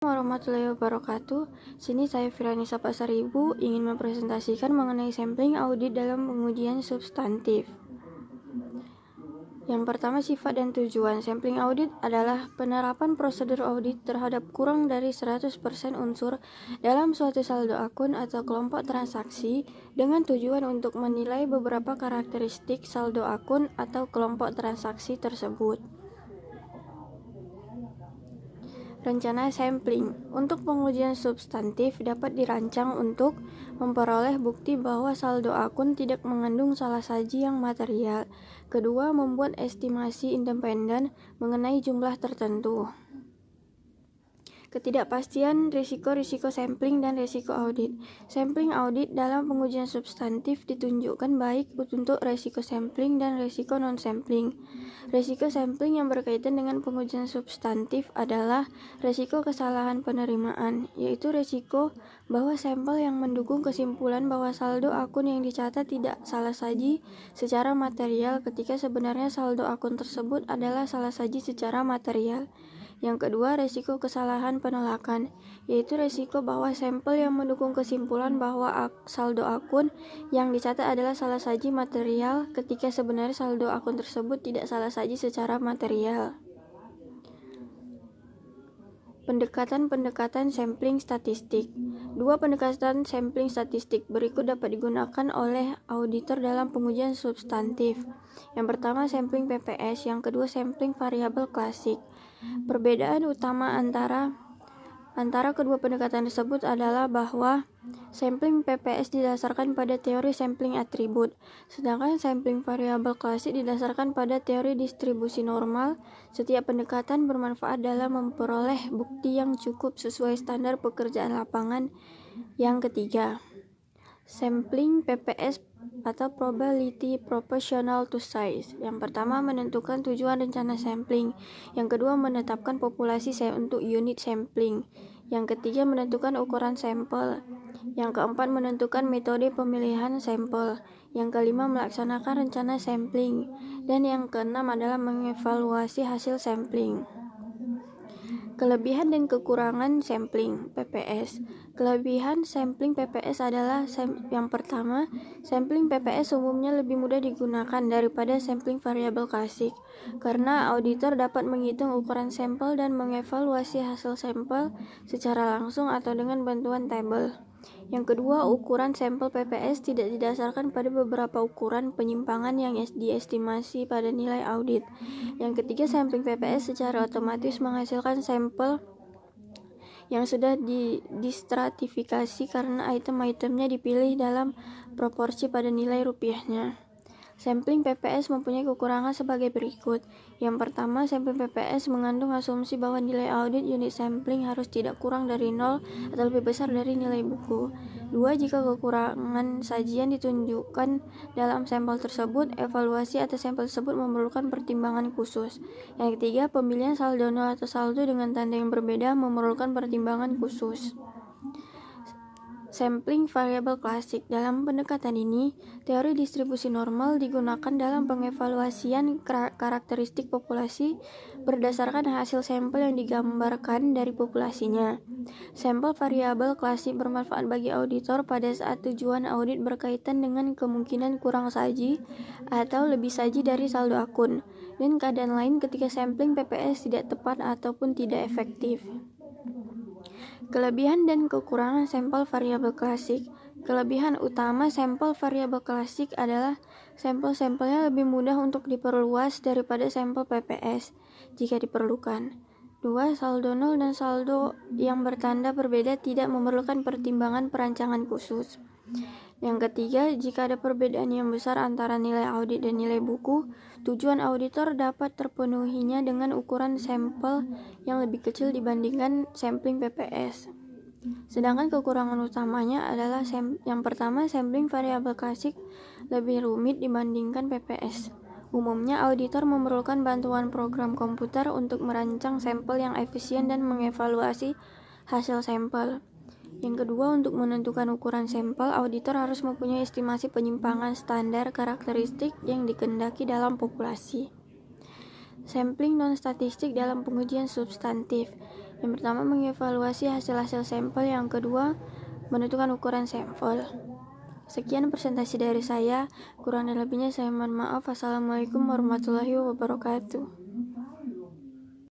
Warahmatullahi wabarakatuh. Sini saya Firanisa Pasaribu ingin mempresentasikan mengenai sampling audit dalam pengujian substantif. Yang pertama, sifat dan tujuan. Sampling audit adalah penerapan prosedur audit terhadap kurang dari 100% unsur dalam suatu saldo akun atau kelompok transaksi dengan tujuan untuk menilai beberapa karakteristik saldo akun atau kelompok transaksi tersebut. Rencana sampling untuk pengujian substantif dapat dirancang untuk memperoleh bukti bahwa saldo akun tidak mengandung salah saji yang material. Kedua, membuat estimasi independen mengenai jumlah tertentu. Ketidakpastian risiko sampling dan risiko audit. Sampling audit dalam pengujian substantif ditunjukkan baik untuk risiko sampling dan risiko non-sampling. Risiko sampling yang berkaitan dengan pengujian substantif adalah risiko kesalahan penerimaan, yaitu risiko bahwa sampel yang mendukung kesimpulan bahwa saldo akun yang dicatat tidak salah saji secara material ketika sebenarnya saldo akun tersebut adalah salah saji secara material. Yang kedua, risiko kesalahan penolakan, yaitu risiko bahwa sampel yang mendukung kesimpulan bahwa saldo akun yang dicatat adalah salah saji material ketika sebenarnya saldo akun tersebut tidak salah saji secara material. Pendekatan sampling statistik. Dua pendekatan sampling statistik berikut dapat digunakan oleh auditor dalam pengujian substantif. Yang pertama, sampling PPS, yang kedua, sampling variabel klasik. Perbedaan utama antara kedua pendekatan tersebut adalah bahwa sampling PPS didasarkan pada teori sampling atribut, sedangkan sampling variabel klasik didasarkan pada teori distribusi normal. Setiap pendekatan bermanfaat dalam memperoleh bukti yang cukup sesuai standar pekerjaan lapangan. Yang ketiga, sampling PPS atau probability proportional to size. Yang pertama, menentukan tujuan rencana sampling. Yang kedua, menetapkan populasi untuk unit sampling. Yang ketiga, menentukan ukuran sampel. Yang keempat, menentukan metode pemilihan sampel. Yang kelima, melaksanakan rencana sampling. Dan yang keenam adalah mengevaluasi hasil sampling. Kelebihan dan kekurangan sampling PPS. Kelebihan sampling PPS adalah yang pertama, sampling PPS umumnya lebih mudah digunakan daripada sampling variabel klasik karena auditor dapat menghitung ukuran sampel dan mengevaluasi hasil sampel secara langsung atau dengan bantuan tabel. Yang kedua, ukuran sampel PPS tidak didasarkan pada beberapa ukuran penyimpangan yang diestimasi pada nilai audit. Yang ketiga, sampling PPS secara otomatis menghasilkan sampel yang sudah distratifikasi karena item-itemnya dipilih dalam proporsi pada nilai rupiahnya. Sampling PPS mempunyai kekurangan sebagai berikut. Yang pertama, sampling PPS mengandung asumsi bahwa nilai audit unit sampling harus tidak kurang dari 0 atau lebih besar dari nilai buku. Dua, jika kekurangan sajian ditunjukkan dalam sampel tersebut, evaluasi atas sampel tersebut memerlukan pertimbangan khusus. Yang ketiga, pemilihan saldo 0 atau saldo dengan tanda yang berbeda memerlukan pertimbangan khusus. Sampling variabel klasik. Dalam pendekatan ini, teori distribusi normal digunakan dalam pengevaluasian karakteristik populasi berdasarkan hasil sampel yang digambarkan dari populasinya. Sampel variabel klasik bermanfaat bagi auditor pada saat tujuan audit berkaitan dengan kemungkinan kurang saji atau lebih saji dari saldo akun, dan keadaan lain ketika sampling PPS tidak tepat ataupun tidak efektif. Kelebihan dan kekurangan sampel variabel klasik. Kelebihan utama sampel variabel klasik adalah sampel-sampelnya lebih mudah untuk diperluas daripada sampel PPS jika diperlukan. Dua, saldo 0 dan saldo yang bertanda berbeda tidak memerlukan pertimbangan perancangan khusus. Yang ketiga, jika ada perbedaan yang besar antara nilai audit dan nilai buku, tujuan auditor dapat terpenuhinya dengan ukuran sampel yang lebih kecil dibandingkan sampling PPS. Sedangkan kekurangan utamanya adalah yang pertama, sampling variabel klasik lebih rumit dibandingkan PPS. Umumnya, auditor memerlukan bantuan program komputer untuk merancang sampel yang efisien dan mengevaluasi hasil sampel. Yang kedua, untuk menentukan ukuran sampel, auditor harus mempunyai estimasi penyimpangan standar karakteristik yang dikehendaki dalam populasi. Sampling non-statistik dalam pengujian substantif. Yang pertama, mengevaluasi hasil-hasil sampel. Yang kedua, menentukan ukuran sampel. Sekian presentasi dari saya. Kurang dan lebihnya saya mohon maaf. Wassalamualaikum warahmatullahi wabarakatuh.